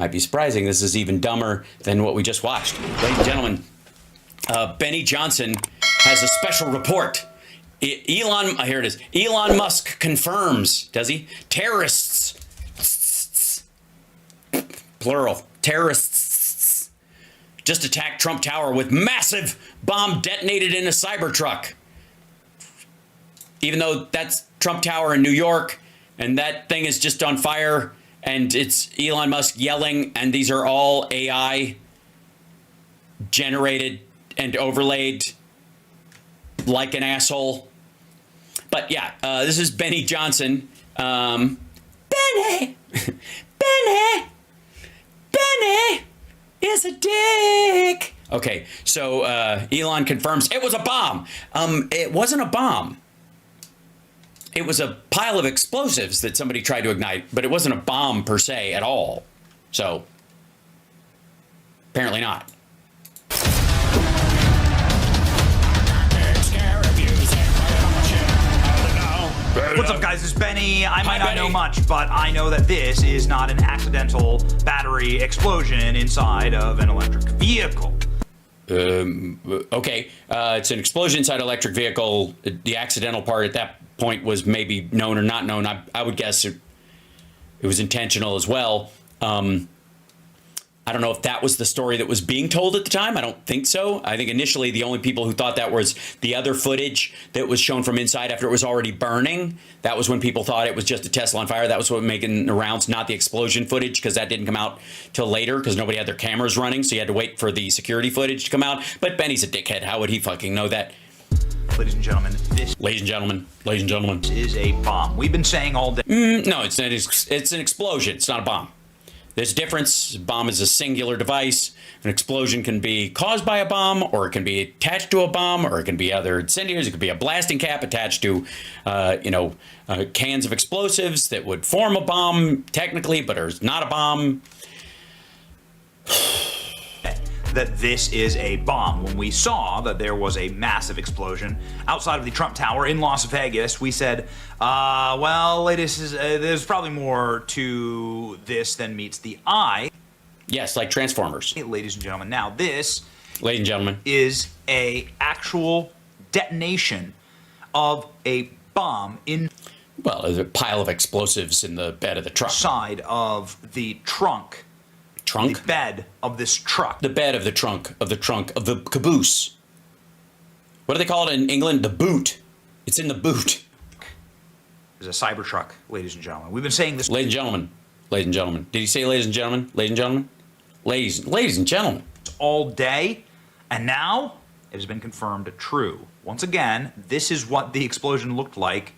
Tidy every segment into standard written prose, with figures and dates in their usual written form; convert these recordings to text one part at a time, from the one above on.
Might be surprising. This is even dumber than what we just watched. Ladies and gentlemen, Benny Johnson has a special report. Here it is. Elon Musk confirms, does he? Terrorists, plural, terrorists, just attacked Trump Tower with massive bomb detonated in a Cybertruck. Even though that's Trump Tower in New York, and that thing is just on fire, and it's Elon Musk yelling, and these are all AI generated and overlaid like an asshole. But yeah, this is Benny Johnson. Benny is a dick. Okay, so Elon confirms it was a bomb. It wasn't a bomb. It was a pile of explosives that somebody tried to ignite, but it wasn't a bomb per se at all. So apparently not. What's up, guys? It's Benny. I might not know much, but I know that this is not an accidental battery explosion inside of an electric vehicle. Okay, it's an explosion inside an electric vehicle. The accidental part at that point was maybe known or not known. I would guess it was intentional as well. I don't know if that was the story that was being told at the time. I don't think so. I think initially the only people who thought that was the other footage that was shown from inside after it was already burning. That was when people thought it was just a Tesla on fire. That was what was making the rounds, not the explosion footage, because that didn't come out till later because nobody had their cameras running. So you had to wait for the security footage to come out. But Benny's a dickhead. How would he fucking know that? Ladies and gentlemen, this is a bomb. We've been saying all day. No, it's an explosion. It's not a bomb. There's a difference. A bomb is a singular device. An explosion can be caused by a bomb, or it can be attached to a bomb, or it can be other incendiaries. It could be a blasting cap attached to, cans of explosives that would form a bomb technically, but are not a bomb. That this is a bomb. When we saw that there was a massive explosion outside of the Trump Tower in Las Vegas, we said, there's probably more to this than meets the eye. Yes, like Transformers. Ladies and gentlemen, now this, ladies and gentlemen, is a actual detonation of a bomb in. Well, there's a pile of explosives in the bed of the truck. Side of the trunk. Trunk? The bed of this truck. The bed of the trunk of the caboose. What do they call it in England? The boot. It's in the boot. There's a Cybertruck, ladies and gentlemen. We've been saying this. Ladies and gentlemen. Did he say ladies and gentlemen? Ladies and gentlemen? Ladies and gentlemen. All day, and now it has been confirmed true. Once again, this is what the explosion looked like.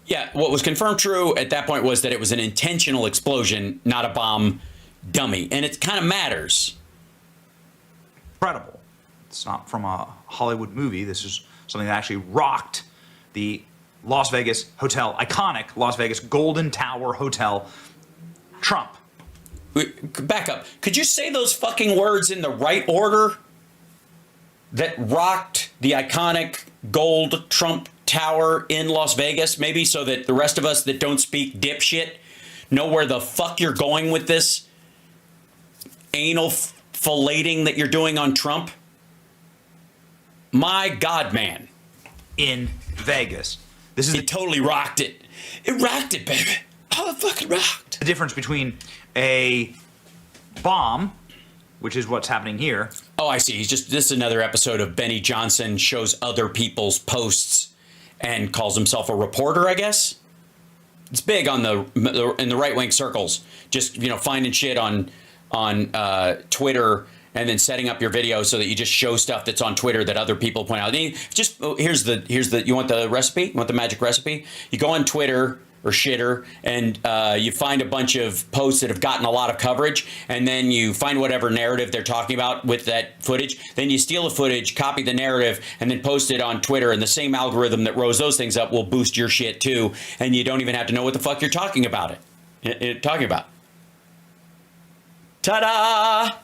Yeah, what was confirmed true at that point was that it was an intentional explosion, not a bomb dummy, and it kind of matters. Incredible. It's not from a Hollywood movie. This is something that actually rocked the Las Vegas hotel, iconic Las Vegas Golden Tower Hotel. Trump. Back up. Could you say those fucking words in the right order? That rocked the iconic gold Trump Tower in Las Vegas, maybe, so that the rest of us that don't speak dipshit know where the fuck you're going with this anal filleting that you're doing on Trump. My God, man. In Vegas. This is it totally rocked it. It rocked it, baby. Oh, it fucking rocked. The difference between a bomb, which is what's happening here. Oh, I see. This is another episode of Benny Johnson shows other people's posts and calls himself a reporter, I guess. It's big in the right-wing circles. Just, finding shit on Twitter and then setting up your video so that you just show stuff that's on Twitter that other people point out. Here's the you want the recipe? You want the magic recipe? You go on Twitter or shitter and you find a bunch of posts that have gotten a lot of coverage, and then you find whatever narrative they're talking about with that footage. Then you steal the footage, copy the narrative, and then post it on Twitter, and the same algorithm that rose those things up will boost your shit too, and you don't even have to know what the fuck you're talking about Ta-da!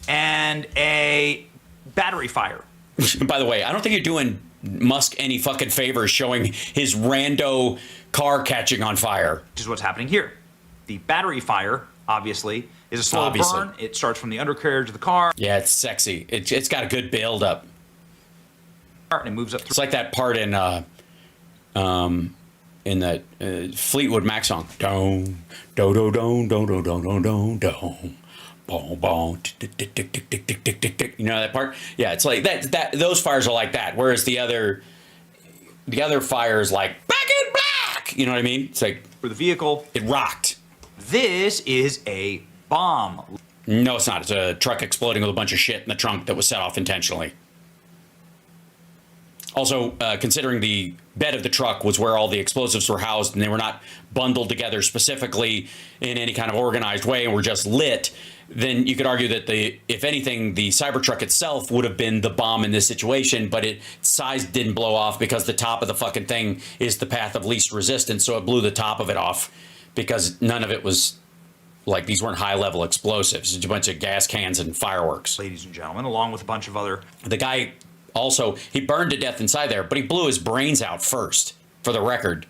And a battery fire. By the way, I don't think you're doing Musk any fucking favors showing his rando car catching on fire. Which is what's happening here. The battery fire obviously, is a slow Obviously. burn. It starts from the undercarriage of the car, Yeah, it's sexy. It's got a good build up. and it moves up It's through. like that part in that Fleetwood Mac song. Don, do do don don don don don don don. Boom, boom, tick, tick, tick, tick, tick, tick, tick, tick, tick. You know that part? Yeah, it's like that. Those fires are like that. Whereas the other fire is like back in black. You know what I mean? It's like For the vehicle. it rocked. This is a bomb. No, it's not. It's a truck exploding with a bunch of shit in the trunk that was set off intentionally. Also, considering the bed of the truck was where all the explosives were housed and they were not bundled together specifically in any kind of organized way and were just lit, then you could argue that if anything, the Cybertruck itself would have been the bomb in this situation, but its size didn't blow off because the top of the fucking thing is the path of least resistance, so it blew the top of it off because none of it was, like, these weren't high-level explosives. It's a bunch of gas cans and fireworks. Ladies and gentlemen, along with a bunch of other. The guy also, he burned to death inside there, but he blew his brains out first, for the record.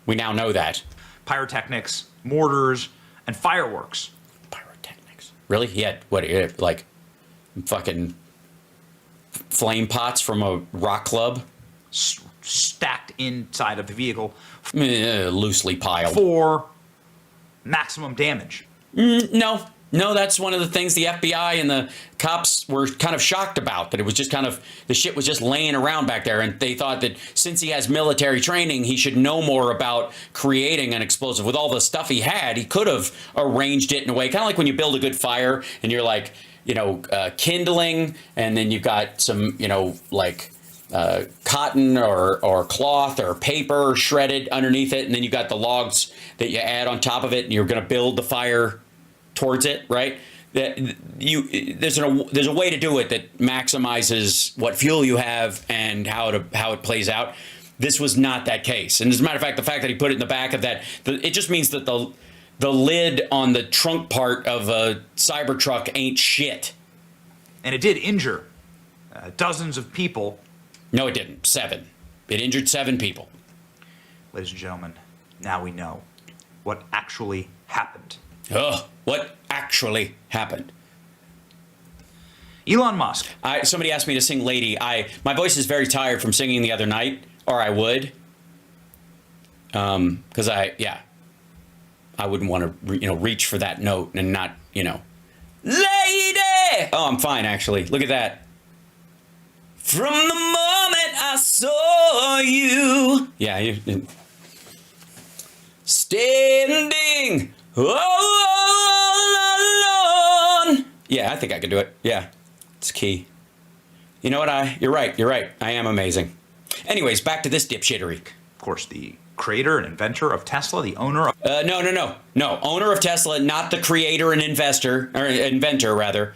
We now know that. Pyrotechnics, mortars, and fireworks. Pyrotechnics. Really? He had, what, like, fucking flame pots from a rock club? Stacked inside of the vehicle Loosely piled. for maximum damage. No, that's one of the things the FBI and the cops were kind of shocked about, that it was just kind of, the shit was just laying around back there, and they thought that since he has military training, he should know more about creating an explosive. With all the stuff he had, he could have arranged it in a way, kind of like when you build a good fire and you're like, kindling, and then you've got some, cotton or cloth or paper shredded underneath it, and then you've got the logs that you add on top of it, and you're going to build the fire towards it, right? There's a way to do it that maximizes what fuel you have and how it plays out. This was not that case, and as a matter of fact, the fact that he put it in the back of that, it just means that the lid on the trunk part of a Cybertruck ain't shit. And it did injure dozens of people. No, it didn't. 7. It injured 7 people. Ladies and gentlemen, now we know what actually happened. Ugh, what actually happened? Elon Musk. Somebody asked me to sing Lady. My voice is very tired from singing the other night, or I would. Because I wouldn't want to, reach for that note and not, Lady! Oh, I'm fine, actually. Look at that. From the moment I saw you. Yeah, standing all alone. Yeah, I think I could do it. Yeah, it's key. You know what? You're right. I am amazing. Anyways, back to this dipshittery. Of course, the creator and inventor of Tesla, the owner of... No. Owner of Tesla, not the creator and inventor, rather.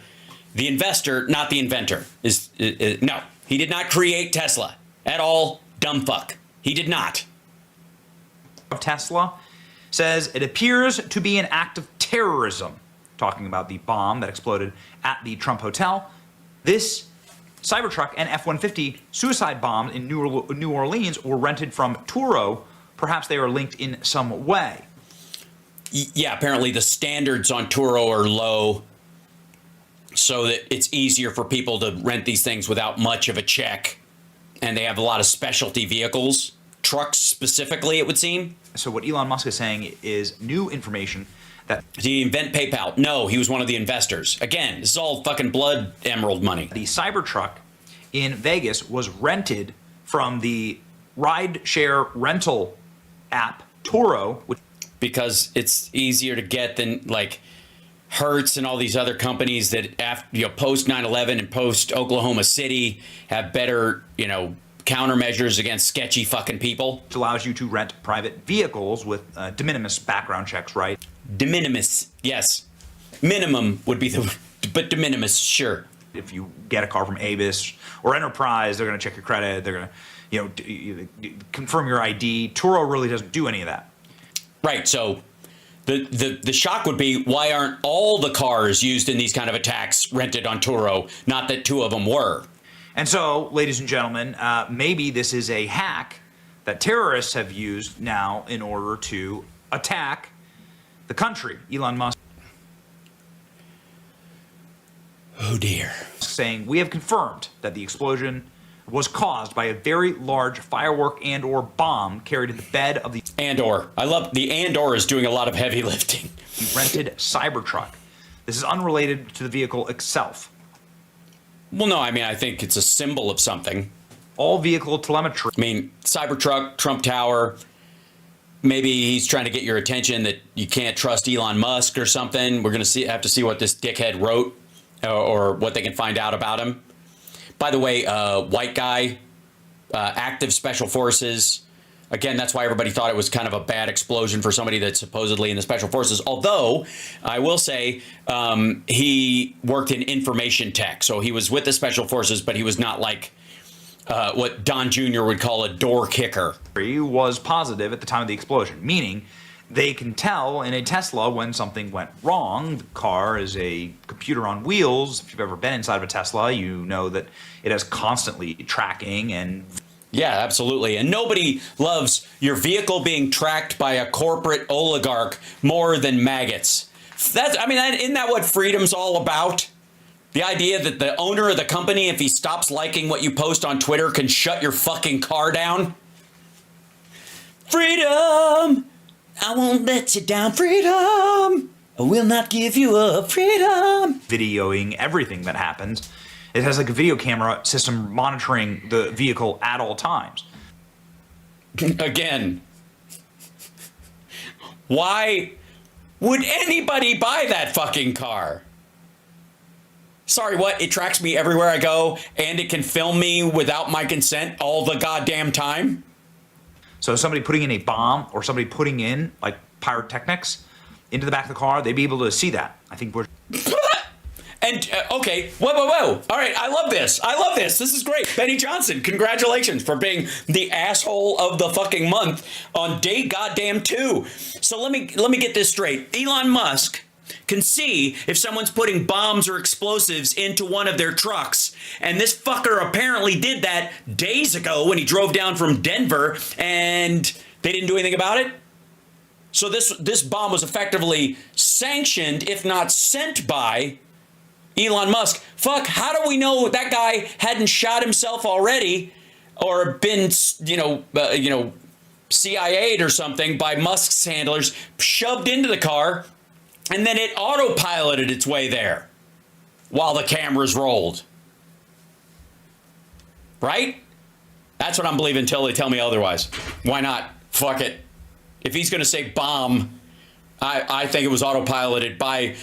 The investor, not the inventor. No, he did not create Tesla at all. Dumb fuck. He did not. Of Tesla says it appears to be an act of terrorism, talking about the bomb that exploded at the Trump Hotel. This Cybertruck and F-150 suicide bombs in New Orleans were rented from Turo. Perhaps they are linked in some way. Yeah, apparently the standards on Turo are low, so that it's easier for people to rent these things without much of a check. And they have a lot of specialty vehicles, trucks specifically, it would seem. So what Elon Musk is saying is new information that... Did he invent PayPal? No, he was one of the investors. Again, this is all fucking blood emerald money. The Cybertruck in Vegas was rented from the ride-share rental app Turo, which... Because it's easier to get than, like, Hertz and all these other companies that, after, post 9/11 and post Oklahoma City, have better, countermeasures against sketchy fucking people. allows you to rent private vehicles with de minimis background checks, right? De minimis, yes. Minimum would be but de minimis, sure. If you get a car from Avis or Enterprise, they're going to check your credit. They're going to, confirm your ID. Turo really doesn't do any of that. Right. So the shock would be, why aren't all the cars used in these kind of attacks rented on Turo? Not that 2 of them were. And so, ladies and gentlemen, maybe this is a hack that terrorists have used now in order to attack the country. Elon Musk. Oh dear. saying, we have confirmed that the explosion was caused by a very large firework and or bomb carried in the bed of the I love the and/or is doing a lot of heavy lifting. rented Cybertruck. This is unrelated to the vehicle itself. Well, no, I mean, I think it's a symbol of something. All vehicle telemetry. I mean, Cybertruck, Trump Tower. Maybe he's trying to get your attention that you can't trust Elon Musk or something. We're going to have to see what this dickhead wrote or what they can find out about him. By the way, white guy, active special forces. Again, that's why everybody thought it was kind of a bad explosion for somebody that's supposedly in the special forces. Although, I will say, he worked in information tech. So he was with the special forces, but he was not like what Don Jr. would call a door kicker. Was positive at the time of the explosion, meaning they can tell in a Tesla when something went wrong. The car is a computer on wheels. If you've ever been inside of a Tesla, you know that it has constantly tracking and... Yeah, absolutely. And nobody loves your vehicle being tracked by a corporate oligarch more than maggots. Isn't that what freedom's all about? The idea that the owner of the company, if he stops liking what you post on Twitter, can shut your fucking car down? Freedom! I won't let you down, freedom! I will not give you up, freedom! Videoing everything that happens. It has like a video camera system monitoring the vehicle at all times. Again, why would anybody buy that fucking car? Sorry, what? It tracks me everywhere I go and it can film me without my consent all the goddamn time? So somebody putting in a bomb or somebody putting in like pyrotechnics into the back of the car, they'd be able to see that. I think we're... And, okay, whoa. All right, I love this. This is great. Benny Johnson, congratulations for being the asshole of the fucking month on day goddamn 2. So let me get this straight. Elon Musk can see if someone's putting bombs or explosives into one of their trucks. And this fucker apparently did that days ago when he drove down from Denver and they didn't do anything about it. So this bomb was effectively sanctioned, if not sent by Elon Musk. Fuck, how do we know that guy hadn't shot himself already or been, CIA'd or something by Musk's handlers, shoved into the car, and then it autopiloted its way there while the cameras rolled? Right? That's what I'm believing until they tell me otherwise. Why not? Fuck it. If he's going to say bomb, I think it was autopiloted by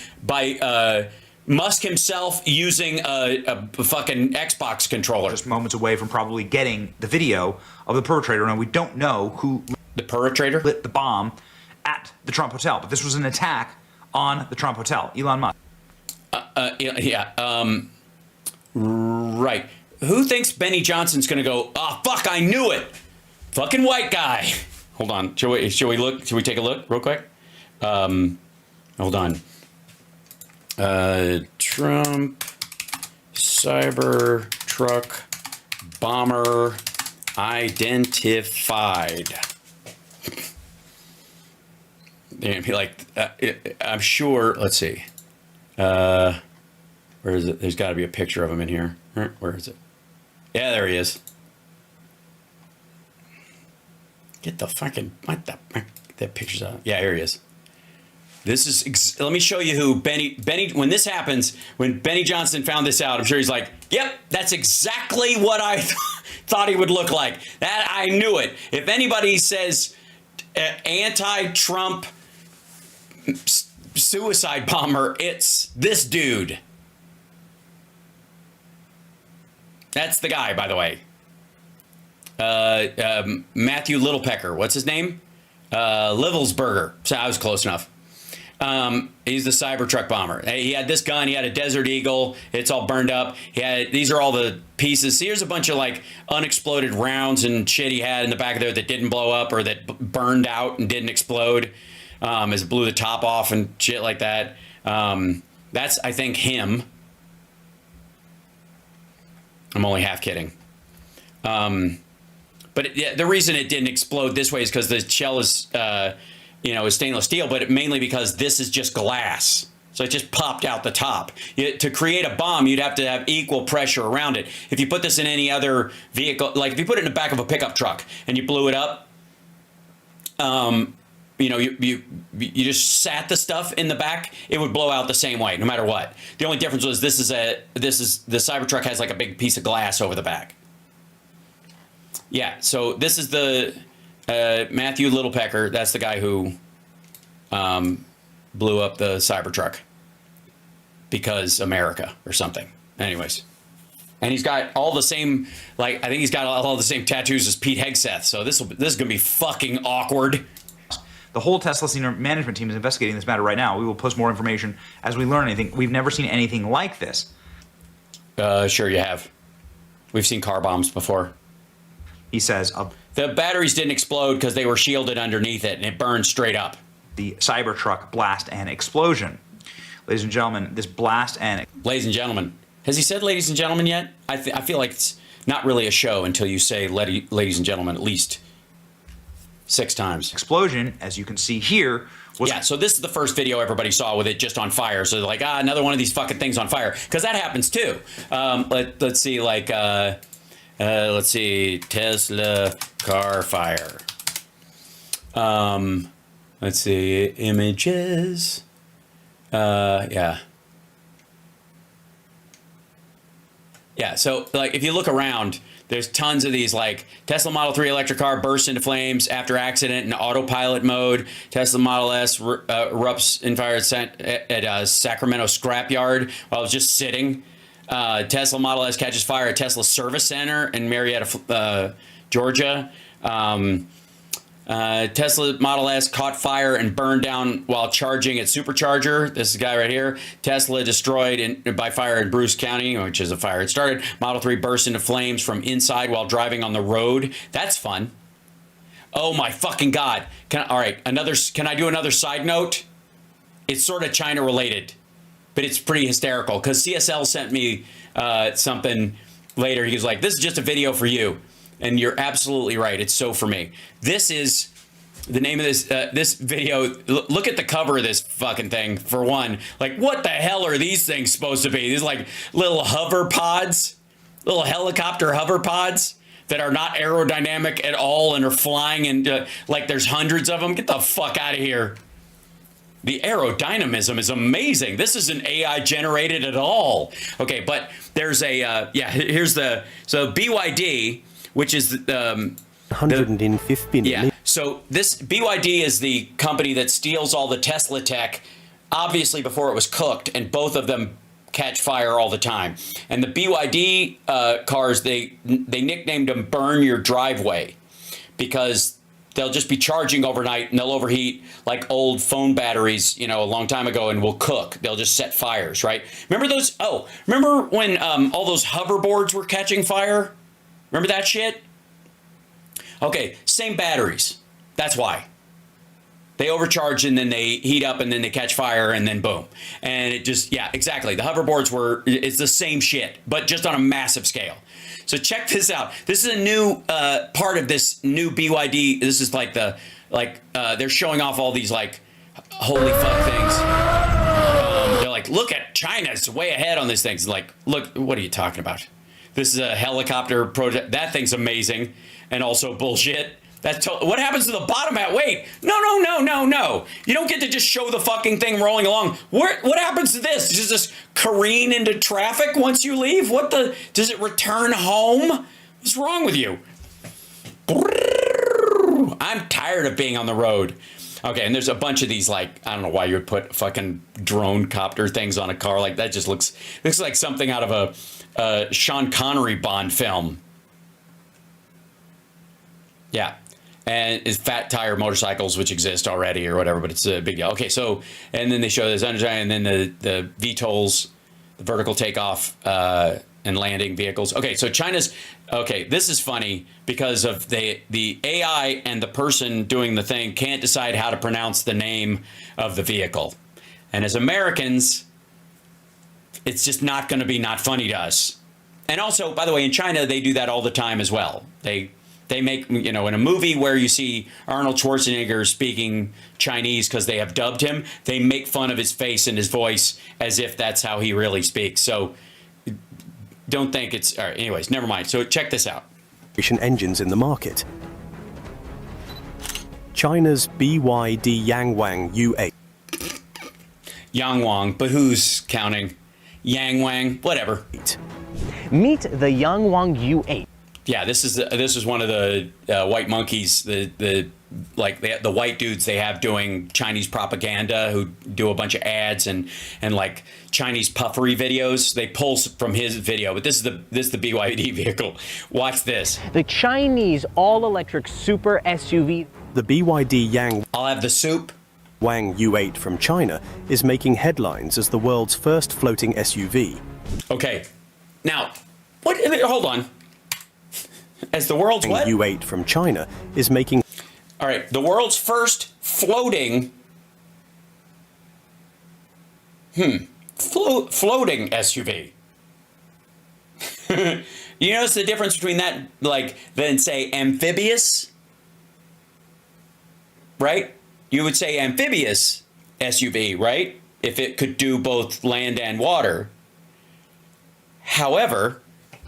Musk himself using a fucking Xbox controller. Just moments away from probably getting the video of the perpetrator. And we don't know who the perpetrator lit the bomb at the Trump Hotel. But this was an attack on the Trump Hotel. Elon Musk. Right. Who thinks Benny Johnson's going to go, oh, fuck, I knew it. Fucking white guy. Hold on. Shall we look? Shall we take a look real quick? Hold on. Trump Cybertruck bomber identified. They'd be like, I'm sure. Let's see. Where is it? There's got to be a picture of him in here. Where is it? Yeah, there he is. Get the fucking that picture's out. Yeah, here he is. This is, let me show you who Benny, when this happens, when Benny Johnson found this out, I'm sure he's like, yep, that's exactly what I thought he would look like. That, I knew it. If anybody says anti-Trump suicide bomber, it's this dude. That's the guy, by the way. Matthew Littlepecker. What's his name? Livelsberger. So I was close enough. He's the Cybertruck bomber. He had this gun. He had a Desert Eagle. It's all burned up. These are all the pieces. Here's a bunch of like unexploded rounds and shit he had in the back of there that didn't blow up or that burned out and didn't explode. As it blew the top off and shit like that. That's, I think, him. I'm only half kidding. But the reason it didn't explode this way is because the shell is, is stainless steel, but mainly because this is just glass. So it just popped out the top. To create a bomb, you'd have to have equal pressure around it. If you put this in any other vehicle, like if you put it in the back of a pickup truck and you blew it up, you know, you just sat the stuff in the back, it would blow out the same way, no matter what. The only difference was the Cybertruck has like a big piece of glass over the back. Yeah, so this is the Matthew Littlepecker. That's the guy who blew up the Cybertruck because America or something. Anyways, and he's got all the same, like, I think he's got all the same tattoos as Pete Hegseth. So this is gonna be fucking awkward. The whole Tesla senior management team is investigating this matter right now. We will post more information as we learn anything. We've never seen anything like this. Sure you have. We've seen car bombs before. He says the batteries didn't explode because they were shielded underneath it, and it burned straight up. The Cybertruck blast and explosion. Ladies and gentlemen, this blast and... Ladies and gentlemen. Has he said ladies and gentlemen yet? I feel like it's not really a show until you say ladies and gentlemen at least 6 times. Explosion, as you can see here, was... Yeah, so this is the first video everybody saw with it just on fire. So they're like, another one of these fucking things on fire. Because that happens too. Let's see, like... let's see, Tesla car fire. Let's see, images. Yeah. Yeah, so like if you look around, there's tons of these, like Tesla Model 3 electric car bursts into flames after accident in autopilot mode. Tesla Model S erupts in fire at a Sacramento scrapyard while it was just sitting. Tesla Model S catches fire at Tesla service center in Marietta, Georgia. Tesla Model S caught fire and burned down while charging its supercharger. This is the guy right here. Tesla destroyed by fire in Bruce County, which is a fire it started. Model 3 burst into flames from inside while driving on the road. That's fun. Oh my fucking God. Can I do another side note? It's sort of China related, but it's pretty hysterical because CSL sent me something later. He was like, this is just a video for you. And you're absolutely right. It's so for me. This is the name of this video. Look at the cover of this fucking thing, for one. Like, what the hell are these things supposed to be? These like little hover pods, little helicopter hover pods that are not aerodynamic at all and are flying and like there's hundreds of them. Get the fuck out of here. The aerodynamism is amazing. This isn't AI generated at all. Okay, but there's a, here's so BYD, which is 150 million. Yeah. So this BYD is the company that steals all the Tesla tech, obviously before it was cooked, and both of them catch fire all the time. And the BYD cars, they nicknamed them "Burn Your Driveway" because they'll just be charging overnight and they'll overheat like old phone batteries, a long time ago, and will cook. They'll just set fires, right? Remember those? Oh, remember when all those hoverboards were catching fire? Remember that shit? Okay, same batteries. That's why. They overcharge and then they heat up and then they catch fire and then boom. And it just, yeah, exactly. The hoverboards it's the same shit, but just on a massive scale. So check this out. This is a new part of this new BYD. This is like they're showing off all these like holy fuck things. They're like, look at China's way ahead on these things. Like, look, what are you talking about? This is a helicopter project. That thing's amazing and also bullshit. What happens to the bottom at? Wait, no. You don't get to just show the fucking thing rolling along. What happens to this? Does this careen into traffic once you leave? Does it return home? What's wrong with you? I'm tired of being on the road. Okay, and there's a bunch of these, like, I don't know why you would put fucking drone copter things on a car. Like, that just looks like something out of a Sean Connery Bond film. Yeah. And it's fat tire motorcycles, which exist already or whatever, but it's a big deal. Okay, so, and then they show this, and then the VTOLs, the vertical takeoff and landing vehicles. Okay, so this is funny because of the AI and the person doing the thing can't decide how to pronounce the name of the vehicle. And as Americans, it's just not going to be not funny to us. And also, by the way, in China, they do that all the time as well. They They make, in a movie where you see Arnold Schwarzenegger speaking Chinese because they have dubbed him, they make fun of his face and his voice as if that's how he really speaks. So don't think it's... All right, anyways, never mind. So check this out. Engines in the market. China's BYD Yangwang U8. Yangwang, but who's counting? Yangwang, whatever. Meet the Yangwang U8. Yeah, this is one of the white monkeys, the white dudes they have doing Chinese propaganda who do a bunch of ads and like Chinese puffery videos. They pull from his video, but this is the BYD vehicle. Watch this. The Chinese all-electric super SUV. The BYD Yang I'll have the soup. Wang U8 from China is making headlines as the world's first floating SUV. Okay, now what? Hold on. As the world's what? U8 from China is making... All right, the world's first floating... floating SUV. You notice the difference between that, than say amphibious? Right? You would say amphibious SUV, right? If it could do both land and water. However...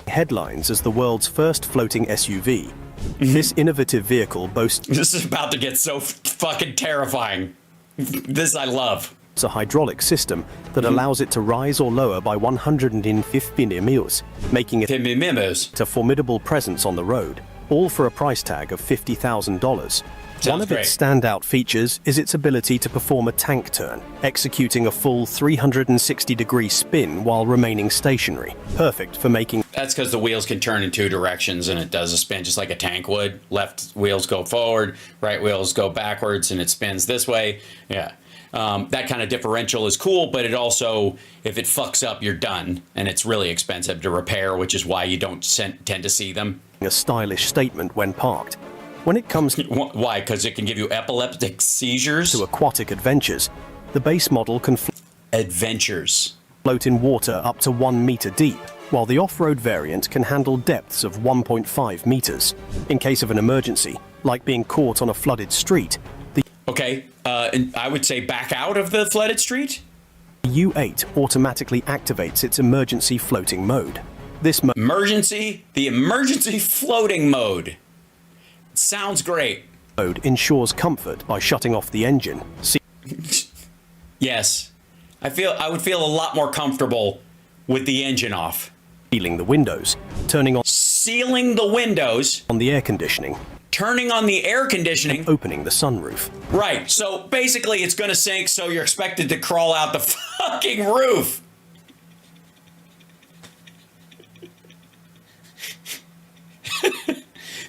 headlines as the world's first floating SUV. This innovative vehicle boasts... This is about to get so fucking terrifying. This I love. It's a hydraulic system that allows it to rise or lower by 150 mm, making it a formidable presence on the road, all for a price tag of $50,000. One of its standout features is its ability to perform a tank turn, executing a full 360-degree spin while remaining stationary, perfect for making... That's because the wheels can turn in two directions and it does a spin just like a tank would. Left wheels go forward, right wheels go backwards, and it spins this way. Yeah. That kind of differential is cool, but it also, if it fucks up, you're done. And it's really expensive to repair, which is why you don't tend to see them. A stylish statement when parked. When it comes to... Why? Because it can give you epileptic seizures? To aquatic adventures, the base model can... Adventures. Float in water up to 1 meter deep, while the off-road variant can handle depths of 1.5 meters. In case of an emergency, like being caught on a flooded street, the... Okay, and I would say back out of the flooded street? U8 automatically activates its emergency floating mode. This the emergency floating mode. Sounds great. Mode ensures comfort by shutting off the engine. Yes. I would feel a lot more comfortable with the engine off. Sealing the windows, turning on... Sealing the windows. On the air conditioning. Turning on the air conditioning. Opening the sunroof. Right. So basically it's going to sink, so you're expected to crawl out the fucking roof.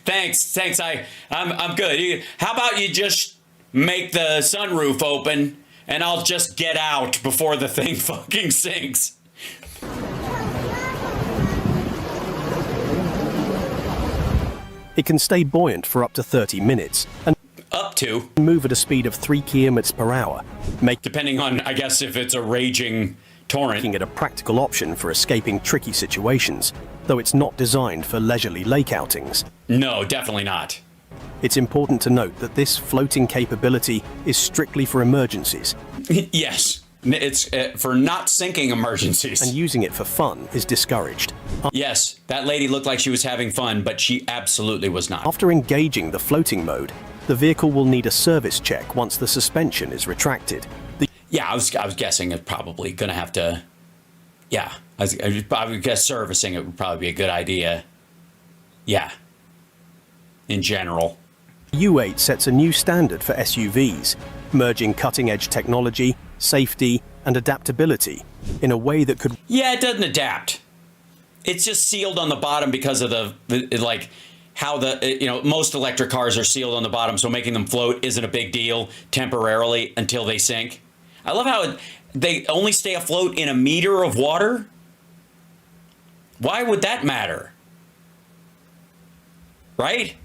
Thanks. I'm good. How about you just make the sunroof open and I'll just get out before the thing fucking sinks. It can stay buoyant for up to 30 minutes and up to move at a speed of 3 kilometers per hour, depending on, I guess, if it's a raging torrent. Making it a practical option for escaping tricky situations, though it's not designed for leisurely lake outings. No, definitely not. It's important to note that this floating capability is strictly for emergencies. Yes, it's for not sinking emergencies. And using it for fun is discouraged. Yes, that lady looked like she was having fun, but she absolutely was not. After engaging the floating mode, the vehicle will need a service check once the suspension is retracted. Yeah, I was guessing it's probably going to have to... Yeah, I would guess servicing it would probably be a good idea. Yeah, in general. U8 sets a new standard for SUVs, merging cutting-edge technology, safety, and adaptability in a way that could... Yeah, it doesn't adapt. It's just sealed on the bottom because of how most electric cars are sealed on the bottom, so making them float isn't a big deal temporarily until they sink. I love how they only stay afloat in 1 meter of water. Why would that matter? Right?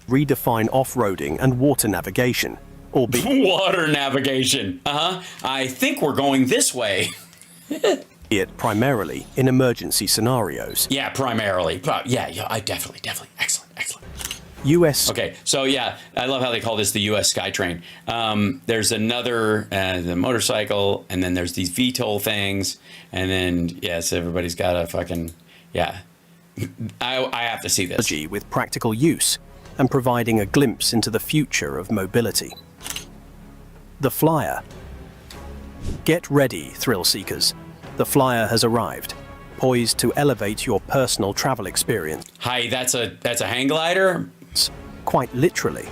Redefine off-roading and water navigation. Water navigation. I think we're going this way. It primarily in emergency scenarios. Yeah, primarily. Yeah, I definitely. Excellent. US. Okay, so yeah, I love how they call this the U.S. SkyTrain. There's another, the motorcycle, and then there's these VTOL things, and then, yes, everybody's got a fucking, yeah. I have to see this. With practical use and providing a glimpse into the future of mobility. The Flyer. Get ready, thrill seekers. The Flyer has arrived, poised to elevate your personal travel experience. Hi, that's a hang glider? Quite literally.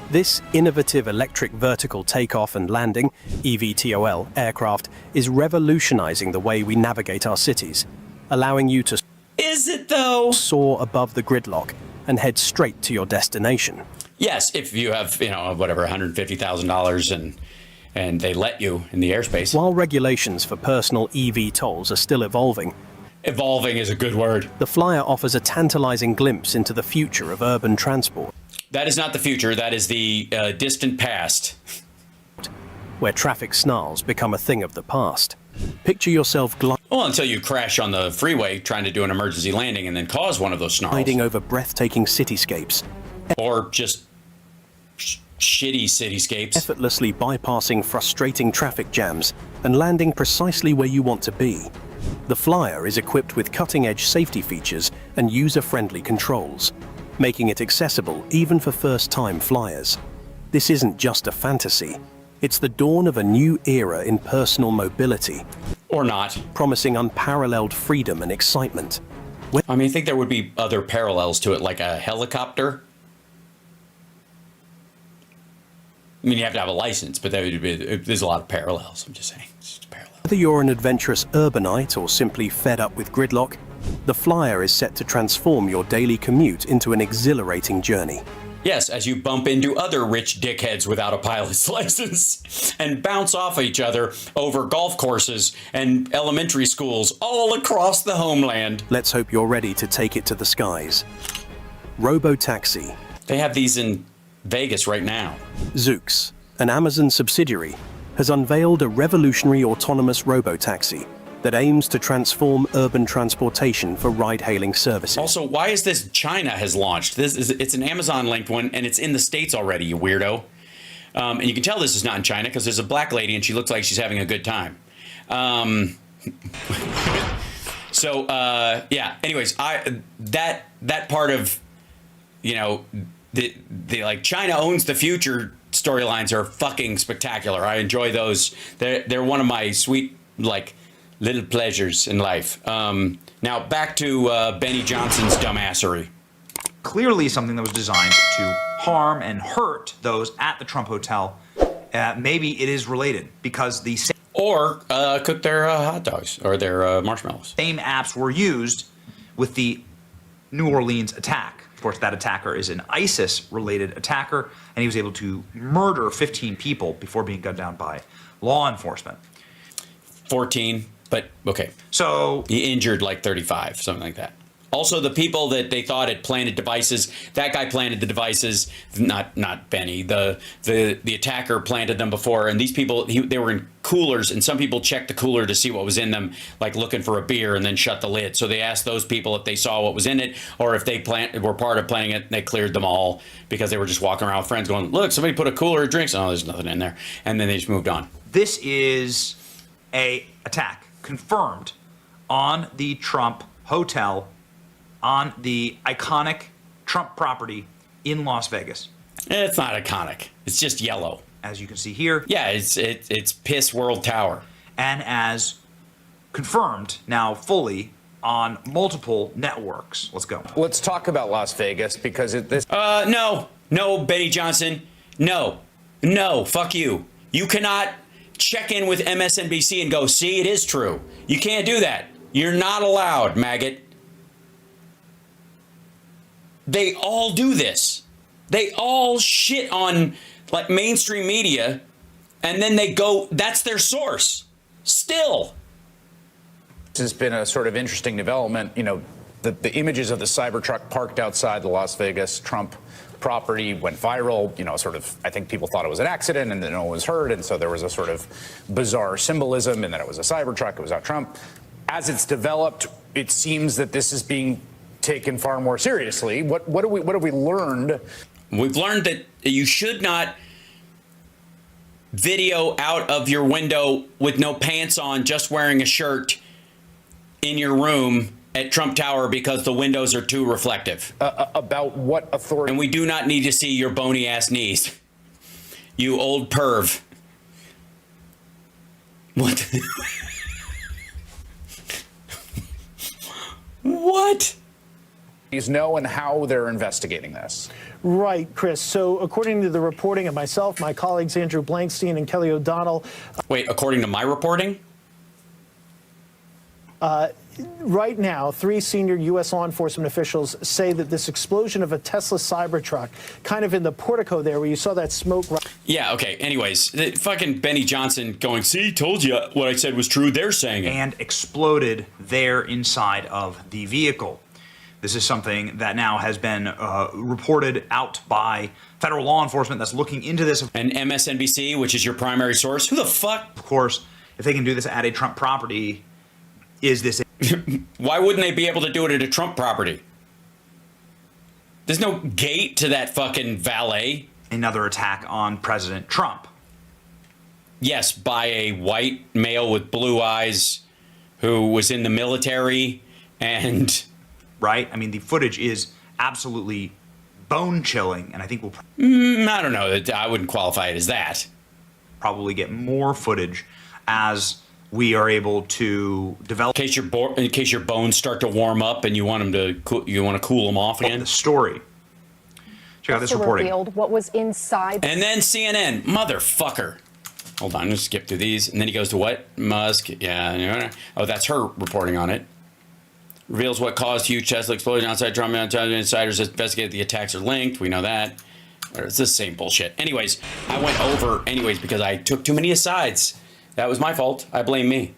This innovative electric vertical takeoff and landing, EVTOL, aircraft is revolutionizing the way we navigate our cities, allowing you to Is it though? soar above the gridlock and head straight to your destination. Yes, if you have, whatever, $150,000 and they let you in the airspace. While regulations for personal EV tolls are still evolving, Evolving is a good word. the Flyer offers a tantalizing glimpse into the future of urban transport, That is not the future. That is the distant past. where traffic snarls become a thing of the past. Picture yourself Well, until you crash on the freeway trying to do an emergency landing and then cause one of those snarls. gliding over breathtaking cityscapes, Or just shitty cityscapes. effortlessly bypassing frustrating traffic jams and landing precisely where you want to be. The Flyer is equipped with cutting-edge safety features and user-friendly controls, making it accessible even for first-time flyers. This isn't just a fantasy. It's the dawn of a new era in personal mobility, Or not. promising unparalleled freedom and excitement. I mean, I think there would be other parallels to it, like a helicopter. I mean, you have to have a license, but there's a lot of parallels. I'm just saying. It's just parallel. Whether you're an adventurous urbanite or simply fed up with gridlock, the Flyer is set to transform your daily commute into an exhilarating journey. Yes, as you bump into other rich dickheads without a pilot's license and bounce off each other over golf courses and elementary schools all across the homeland. Let's hope you're ready to take it to the skies. Robotaxi. They have these in Vegas right now. Zoox, an Amazon subsidiary, has unveiled a revolutionary autonomous robotaxi that aims to transform urban transportation for ride-hailing services. Also, why is this China has launched? It's an Amazon linked one, and it's in the States already, you weirdo. And you can tell this is not in China because there's a black lady and she looks like she's having a good time. Yeah. Anyways, that part of, the like China owns the future storylines are fucking spectacular. I enjoy those. They're one of my sweet little pleasures in life. Now back to Benny Johnson's dumbassery. Clearly something that was designed to harm and hurt those at the Trump Hotel. Maybe it is related because the Or cook their hot dogs or their marshmallows. same apps were used with the New Orleans attack. Of course, that attacker is an ISIS-related attacker, and he was able to murder 15 people before being gunned down by law enforcement. 14, but okay. So He injured like 35, something like that. Also, the people that they thought had planted devices, that guy planted the devices, not Benny. The attacker planted them before, and these people, they were in coolers, and some people checked the cooler to see what was in them, like looking for a beer, and then shut the lid. So they asked those people if they saw what was in it, or if they were part of planting it, and they cleared them all because they were just walking around with friends going, look, somebody put a cooler of drinks. Oh, there's nothing in there. And then they just moved on. this is a attack confirmed on the Trump Hotel on the iconic Trump property in Las Vegas. It's not iconic. It's just yellow. As you can see here. Yeah, it's Piss World Tower. And as confirmed now fully on multiple networks. Let's go. Let's talk about Las Vegas because this. No, Benny Johnson. No, fuck you. You cannot check in with MSNBC and go, see, it is true. You can't do that. You're not allowed, maggot. They all do this. They all shit on like mainstream media, and then they go, that's their source. Still. This has been a sort of interesting development. You know, the images of the Cybertruck parked outside the Las Vegas Trump property went viral. You know, sort of, I think people thought it was an accident and then no one was hurt. And so there was a sort of bizarre symbolism and that it was a Cybertruck, it was out Trump. As it's developed, it seems that this is being taken far more seriously. What have we learned? We've learned that you should not video out of your window with no pants on, just wearing a shirt in your room at Trump Tower because the windows are too reflective. About what authority? And we do not need to see your bony ass knees. You old perv. What? What? Know and how they're investigating this. Right, Chris. So according to the reporting of myself, my colleagues Andrew Blankstein and Kelly O'Donnell. Wait, according to my reporting? Right now, 3 senior U.S. law enforcement officials say that this explosion of a Tesla Cybertruck, kind of in the portico there where you saw that smoke. Yeah, okay. Anyways, fucking Benny Johnson going, see, told you what I said was true. They're saying it. And exploded there inside of the vehicle. This is something that now has been reported out by federal law enforcement that's looking into this. And MSNBC, which is your primary source, who the fuck? Of course, if they can do this at a Trump property, is this... Why wouldn't they be able to do it at a Trump property? There's no gate to that fucking valet. Another attack on President Trump. Yes, by a white male with blue eyes who was in the military and... Right? I mean, the footage is absolutely bone-chilling, and I think we'll... I don't know. I wouldn't qualify it as that. Probably get more footage as we are able to develop... In case your bones start to warm up and you want them to... You want to cool them off again? The story. Check out this reporting. Revealed what was inside. And then CNN. Motherfucker. Hold on. Let's skip through these. And then he goes to what? Musk. Yeah. Oh, that's her reporting on it. Reveals what caused huge Tesla explosion outside Trump. Insiders investigated the attacks are linked. We know that. It's the same bullshit. Anyways, I went over because I took too many asides. That was my fault. I blame me.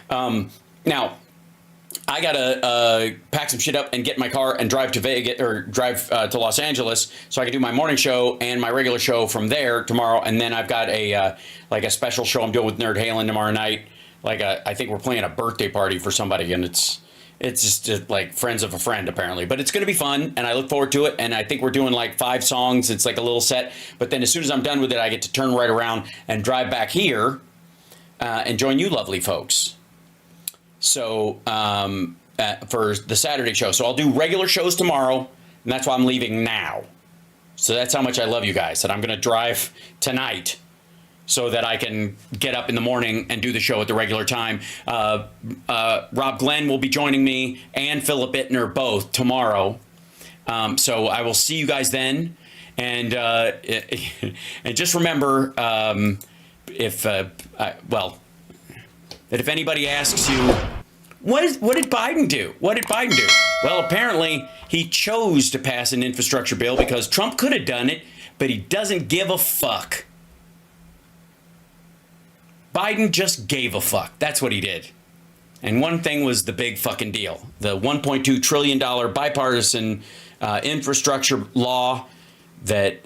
Now, I gotta pack some shit up and get in my car and drive to Vegas or drive to Los Angeles so I can do my morning show and my regular show from there tomorrow. And then I've got a special show I'm doing with Nerd Halen tomorrow night. I think we're playing a birthday party for somebody, and it's just like friends of a friend, apparently. But it's going to be fun, and I look forward to it. And I think we're doing like 5 songs. It's like a little set. But then as soon as I'm done with it, I get to turn right around and drive back here and join you lovely folks. So for the Saturday show. So I'll do regular shows tomorrow, and that's why I'm leaving now. So that's how much I love you guys, that I'm going to drive tonight so that I can get up in the morning and do the show at the regular time. Rob Glenn will be joining me and Philip Ittner both tomorrow. So I will see you guys then. And and just remember, that if anybody asks you, what did Biden do? What did Biden do? Well, apparently he chose to pass an infrastructure bill because Trump could have done it, but he doesn't give a fuck. Biden just gave a fuck. That's what he did. And one thing was the big fucking deal. The $1.2 trillion bipartisan infrastructure law that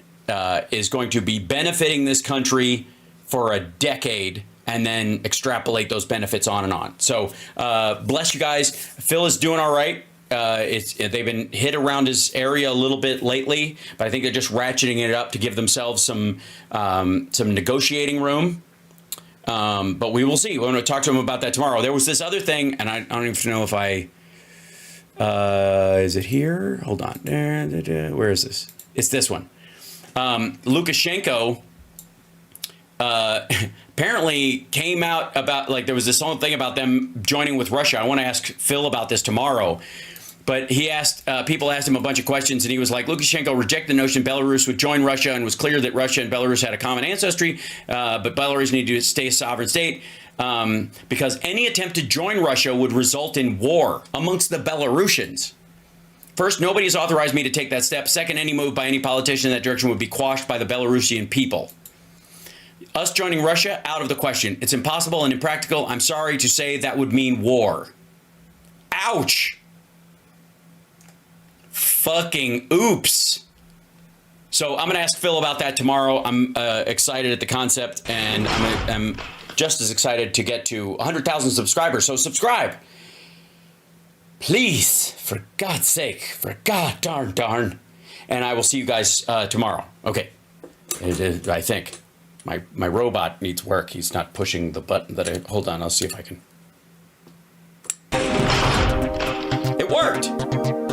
is going to be benefiting this country for a decade and then extrapolate those benefits on and on. So bless you guys. Phil is doing all right. They've been hit around his area a little bit lately, but I think they're just ratcheting it up to give themselves some negotiating room. But we will see. We're going to talk to him about that tomorrow. There was this other thing, and I don't even know if is it here? Hold on. Where is this? It's this one. Lukashenko apparently came out about, there was this whole thing about them joining with Russia. I want to ask Phil about this tomorrow. But he people asked him a bunch of questions, and he was like, Lukashenko rejected the notion Belarus would join Russia and was clear that Russia and Belarus had a common ancestry, but Belarus needed to stay a sovereign state because any attempt to join Russia would result in war amongst the Belarusians. First, nobody has authorized me to take that step. Second, any move by any politician in that direction would be quashed by the Belarusian people. Us joining Russia, out of the question. It's impossible and impractical. I'm sorry to say that would mean war. Ouch. Fucking oops. So I'm going to ask Phil about that tomorrow. I'm excited at the concept, and I'm just as excited to get to 100,000 subscribers. So subscribe. Please, for God's sake, for God darn. And I will see you guys tomorrow. Okay. I think. My robot needs work. He's not pushing the button that I... Hold on, I'll see if I can... It worked!